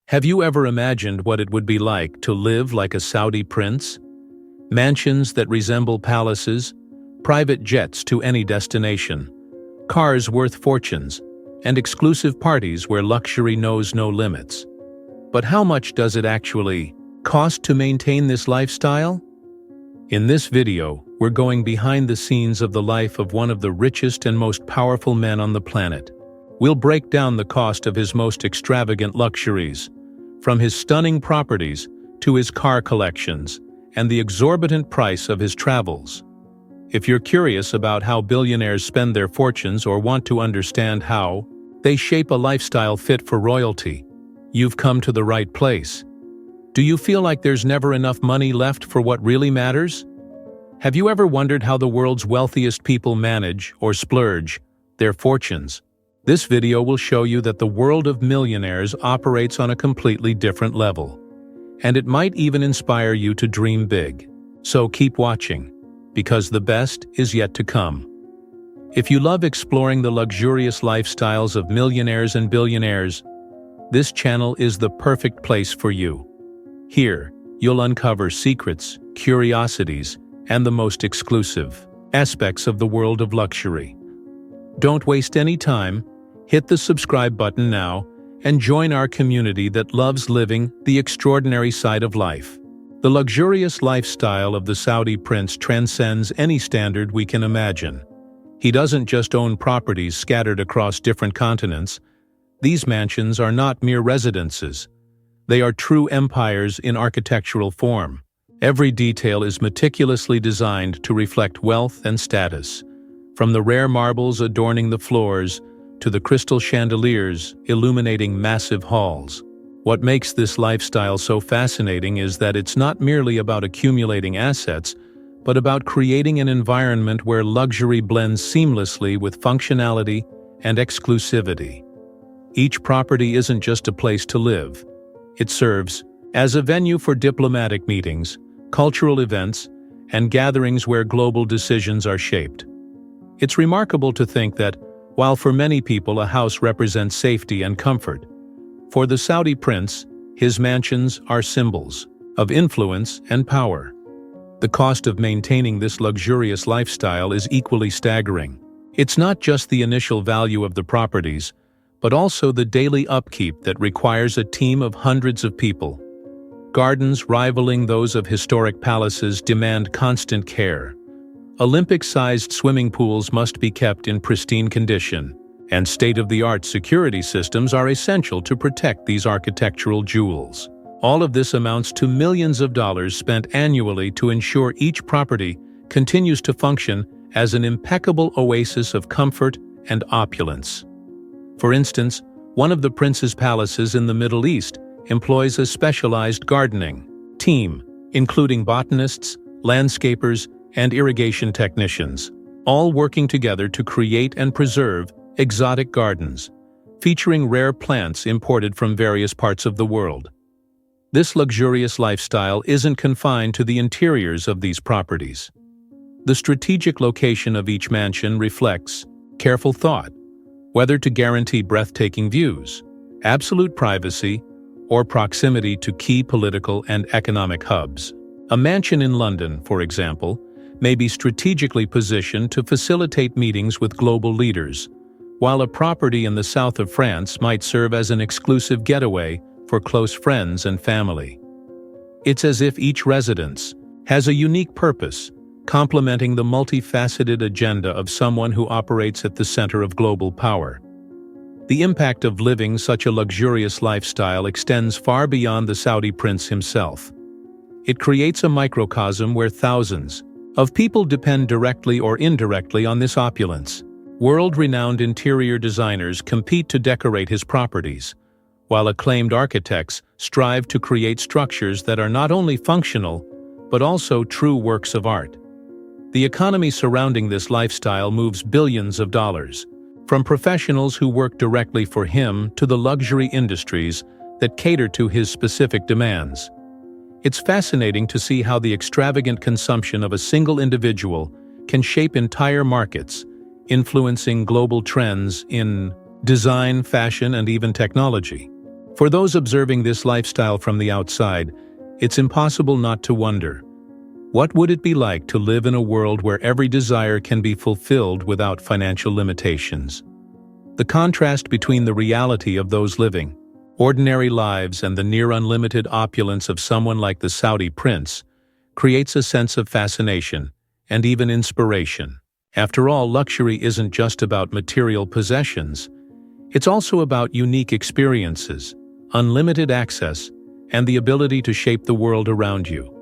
Have you ever imagined what it would be like to live like a Saudi prince? Mansions that resemble palaces, private jets to any destination, cars worth fortunes, and exclusive parties where luxury knows no limits. But how much does it actually cost to maintain this lifestyle? In this video, we're going behind the scenes of the life of one of the richest and most powerful men on the planet. We'll break down the cost of his most extravagant luxuries, from his stunning properties to his car collections and the exorbitant price of his travels. If you're curious about how billionaires spend their fortunes or want to understand how they shape a lifestyle fit for royalty, you've come to the right place. Do you feel like there's never enough money left for what really matters? Have you ever wondered how the world's wealthiest people manage or splurge their fortunes? This video will show you that the world of millionaires operates on a completely different level, and it might even inspire you to dream big. So keep watching, because the best is yet to come. If you love exploring the luxurious lifestyles of millionaires and billionaires, this channel is the perfect place for you. Here, you'll uncover secrets, curiosities, and the most exclusive aspects of the world of luxury. Don't waste any time. Hit the subscribe button now and join our community that loves living the extraordinary side of life. The luxurious lifestyle of the Saudi prince transcends any standard we can imagine. He doesn't just own properties scattered across different continents. These mansions are not mere residences. They are true empires in architectural form. Every detail is meticulously designed to reflect wealth and status, from the rare marbles adorning the floors to the crystal chandeliers illuminating massive halls. What makes this lifestyle so fascinating is that it's not merely about accumulating assets, but about creating an environment where luxury blends seamlessly with functionality and exclusivity. Each property isn't just a place to live. It serves as a venue for diplomatic meetings, cultural events, and gatherings where global decisions are shaped. It's remarkable to think that, while for many people a house represents safety and comfort, for the Saudi prince, his mansions are symbols of influence and power. The cost of maintaining this luxurious lifestyle is equally staggering. It's not just the initial value of the properties, but also the daily upkeep that requires a team of hundreds of people. Gardens rivaling those of historic palaces demand constant care. Olympic-sized swimming pools must be kept in pristine condition, and state-of-the-art security systems are essential to protect these architectural jewels. All of this amounts to millions of dollars spent annually to ensure each property continues to function as an impeccable oasis of comfort and opulence. For instance, one of the prince's palaces in the Middle East employs a specialized gardening team, including botanists, landscapers, and irrigation technicians, all working together to create and preserve exotic gardens, featuring rare plants imported from various parts of the world. This luxurious lifestyle isn't confined to the interiors of these properties. The strategic location of each mansion reflects careful thought, whether to guarantee breathtaking views, absolute privacy, or proximity to key political and economic hubs. A mansion in London, for example, may be strategically positioned to facilitate meetings with global leaders, while a property in the south of France might serve as an exclusive getaway for close friends and family. It's as if each residence has a unique purpose, complementing the multifaceted agenda of someone who operates at the center of global power. The impact of living such a luxurious lifestyle extends far beyond the Saudi prince himself. It creates a microcosm where thousands of people depend directly or indirectly on this opulence. World-renowned interior designers compete to decorate his properties, while acclaimed architects strive to create structures that are not only functional, but also true works of art. The economy surrounding this lifestyle moves billions of dollars, from professionals who work directly for him to the luxury industries that cater to his specific demands. It's fascinating to see how the extravagant consumption of a single individual can shape entire markets, influencing global trends in design, fashion, and even technology. For those observing this lifestyle from the outside, it's impossible not to wonder, what would it be like to live in a world where every desire can be fulfilled without financial limitations? The contrast between the reality of those living ordinary lives and the near unlimited opulence of someone like the Saudi prince creates a sense of fascination and even inspiration. After all, luxury isn't just about material possessions. It's also about unique experiences, unlimited access, and the ability to shape the world around you.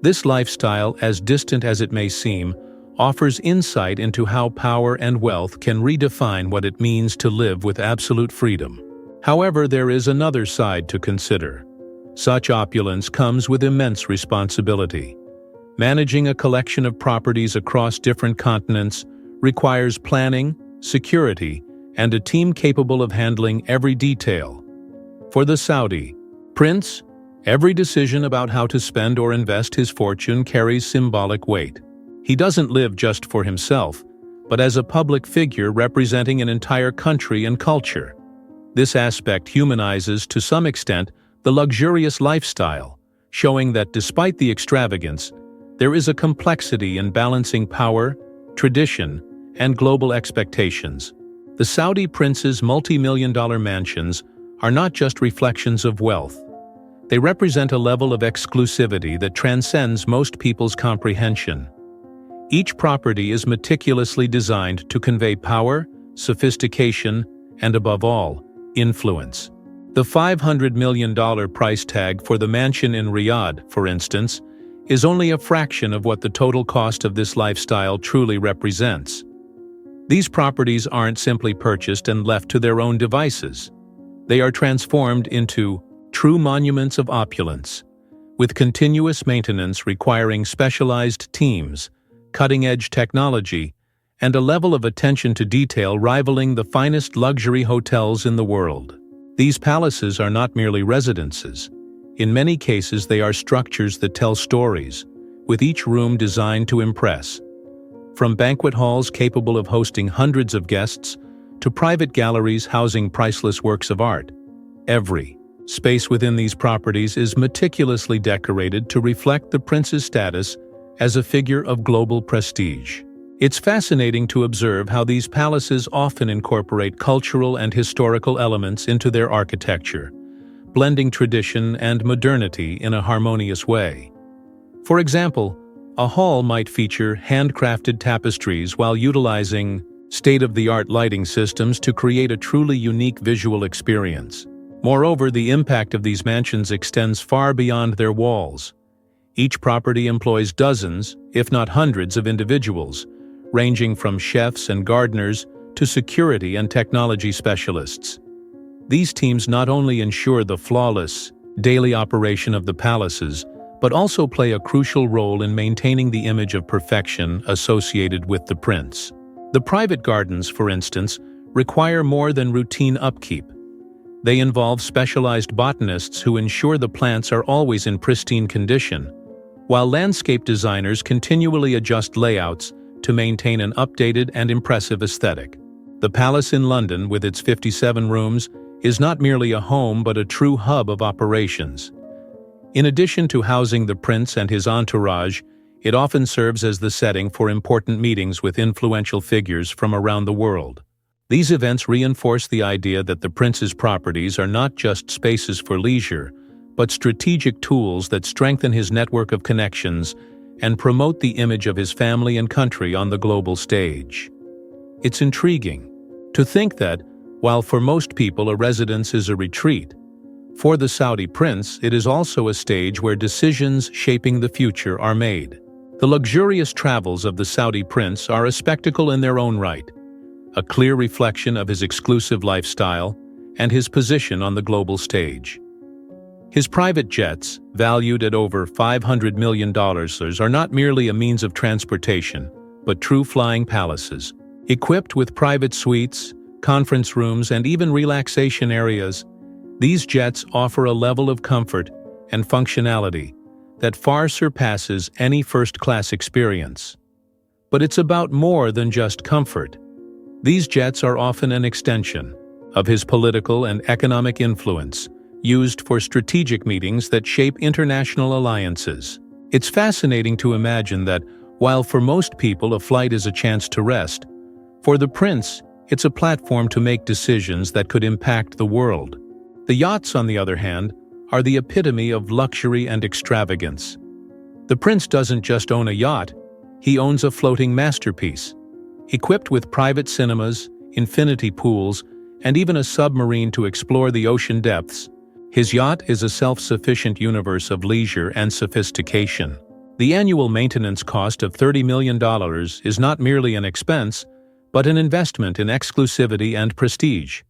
This lifestyle, as distant as it may seem, offers insight into how power and wealth can redefine what it means to live with absolute freedom. However, there is another side to consider. Such opulence comes with immense responsibility. Managing a collection of properties across different continents requires planning, security, and a team capable of handling every detail. For the Saudi prince, every decision about how to spend or invest his fortune carries symbolic weight. He doesn't live just for himself, but as a public figure representing an entire country and culture. This aspect humanizes, to some extent, the luxurious lifestyle, showing that despite the extravagance, there is a complexity in balancing power, tradition, and global expectations. The Saudi prince's multi-million-dollar mansions are not just reflections of wealth. They represent a level of exclusivity that transcends most people's comprehension. Each property is meticulously designed to convey power, sophistication, and above all, influence. The $500 million price tag for the mansion in Riyadh, for instance, is only a fraction of what the total cost of this lifestyle truly represents. These properties aren't simply purchased and left to their own devices. They are transformed into true monuments of opulence, with continuous maintenance requiring specialized teams, cutting-edge technology, and a level of attention to detail rivaling the finest luxury hotels in the world. These palaces are not merely residences. In many cases, they are structures that tell stories, with each room designed to impress. From banquet halls capable of hosting hundreds of guests to private galleries housing priceless works of art, every space within these properties is meticulously decorated to reflect the prince's status as a figure of global prestige. It's fascinating to observe how these palaces often incorporate cultural and historical elements into their architecture, blending tradition and modernity in a harmonious way. For example, a hall might feature handcrafted tapestries while utilizing state-of-the-art lighting systems to create a truly unique visual experience. Moreover, the impact of these mansions extends far beyond their walls. Each property employs dozens, if not hundreds, of individuals, ranging from chefs and gardeners to security and technology specialists. These teams not only ensure the flawless daily operation of the palaces, but also play a crucial role in maintaining the image of perfection associated with the prince. The private gardens, for instance, require more than routine upkeep. They involve specialized botanists who ensure the plants are always in pristine condition, while landscape designers continually adjust layouts to maintain an updated and impressive aesthetic. The Palace in London, with its 57 rooms, is not merely a home but a true hub of operations. In addition to housing the prince and his entourage, it often serves as the setting for important meetings with influential figures from around the world. These events reinforce the idea that the prince's properties are not just spaces for leisure, but strategic tools that strengthen his network of connections and promote the image of his family and country on the global stage. It's intriguing to think that, while for most people a residence is a retreat, for the Saudi prince it is also a stage where decisions shaping the future are made. The luxurious travels of the Saudi prince are a spectacle in their own right, a clear reflection of his exclusive lifestyle and his position on the global stage. His private jets, valued at over $500 million, are not merely a means of transportation, but true flying palaces. Equipped with private suites, conference rooms, and even relaxation areas, these jets offer a level of comfort and functionality that far surpasses any first-class experience. But it's about more than just comfort. These jets are often an extension of his political and economic influence, used for strategic meetings that shape international alliances. It's fascinating to imagine that, while for most people a flight is a chance to rest, for the prince, it's a platform to make decisions that could impact the world. The yachts, on the other hand, are the epitome of luxury and extravagance. The prince doesn't just own a yacht, he owns a floating masterpiece. Equipped with private cinemas, infinity pools, and even a submarine to explore the ocean depths, his yacht is a self-sufficient universe of leisure and sophistication. The annual maintenance cost of $30 million is not merely an expense, but an investment in exclusivity and prestige.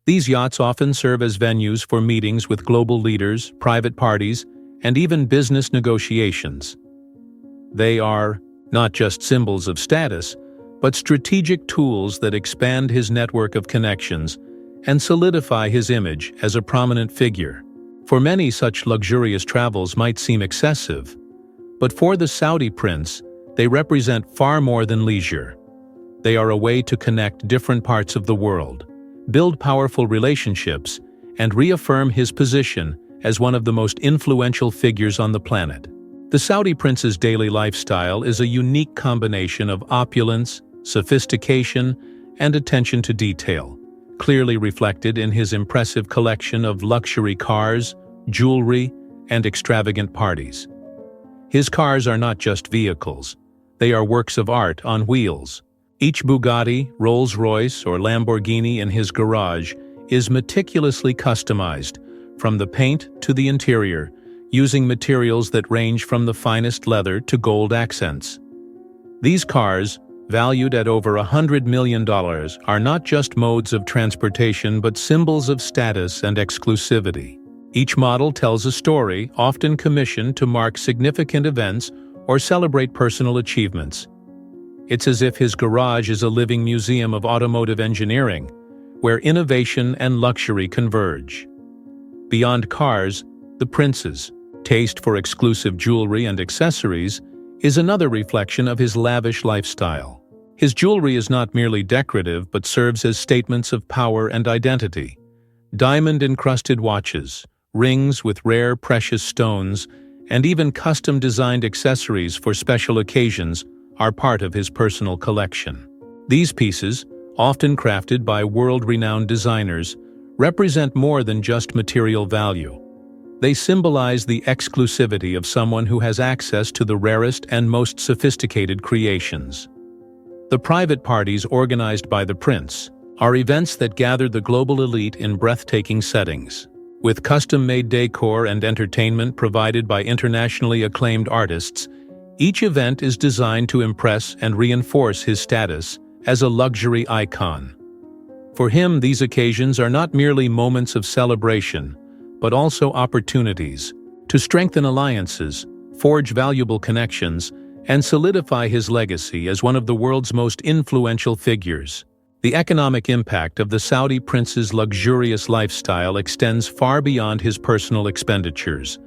These yachts often serve as venues for meetings with global leaders, private parties, and even business negotiations. They are not just symbols of status, but strategic tools that expand his network of connections and solidify his image as a prominent figure. For many, such luxurious travels might seem excessive, but for the Saudi prince, they represent far more than leisure. They are a way to connect different parts of the world, build powerful relationships, and reaffirm his position as one of the most influential figures on the planet. The Saudi prince's daily lifestyle is a unique combination of opulence, sophistication, and attention to detail, clearly reflected in his impressive collection of luxury cars, jewelry, and extravagant parties. His cars are not just vehicles, they are works of art on wheels. Each Bugatti, Rolls-Royce, or Lamborghini in his garage is meticulously customized, from the paint to the interior, using materials that range from the finest leather to gold accents. These cars, valued at over $100 million, are not just modes of transportation but symbols of status and exclusivity. Each model tells a story, often commissioned to mark significant events or celebrate personal achievements. It's as if his garage is a living museum of automotive engineering, where innovation and luxury converge. Beyond cars, the prince's taste for exclusive jewelry and accessories is another reflection of his lavish lifestyle. His jewelry is not merely decorative but serves as statements of power and identity. Diamond-encrusted watches, rings with rare precious stones, and even custom-designed accessories for special occasions are part of his personal collection. These pieces, often crafted by world-renowned designers, represent more than just material value. They symbolize the exclusivity of someone who has access to the rarest and most sophisticated creations. The private parties organized by the prince are events that gather the global elite in breathtaking settings. With custom-made decor and entertainment provided by internationally acclaimed artists, each event is designed to impress and reinforce his status as a luxury icon. For him, these occasions are not merely moments of celebration, but also opportunities to strengthen alliances, forge valuable connections, and solidify his legacy as one of the world's most influential figures. The economic impact of the Saudi prince's luxurious lifestyle extends far beyond his personal expenditures,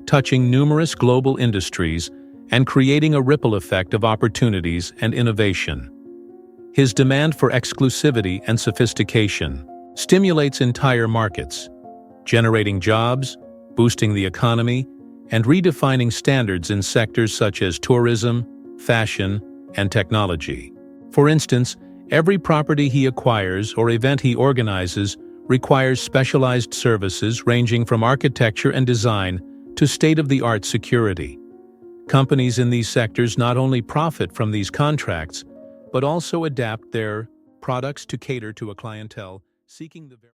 touching numerous global industries and creating a ripple effect of opportunities and innovation. His demand for exclusivity and sophistication stimulates entire markets, generating jobs, boosting the economy, and redefining standards in sectors such as tourism, fashion, and technology. For instance, every property he acquires or event he organizes requires specialized services ranging from architecture and design to state-of-the-art security. Companies in these sectors not only profit from these contracts, but also adapt their products to cater to a clientele seeking the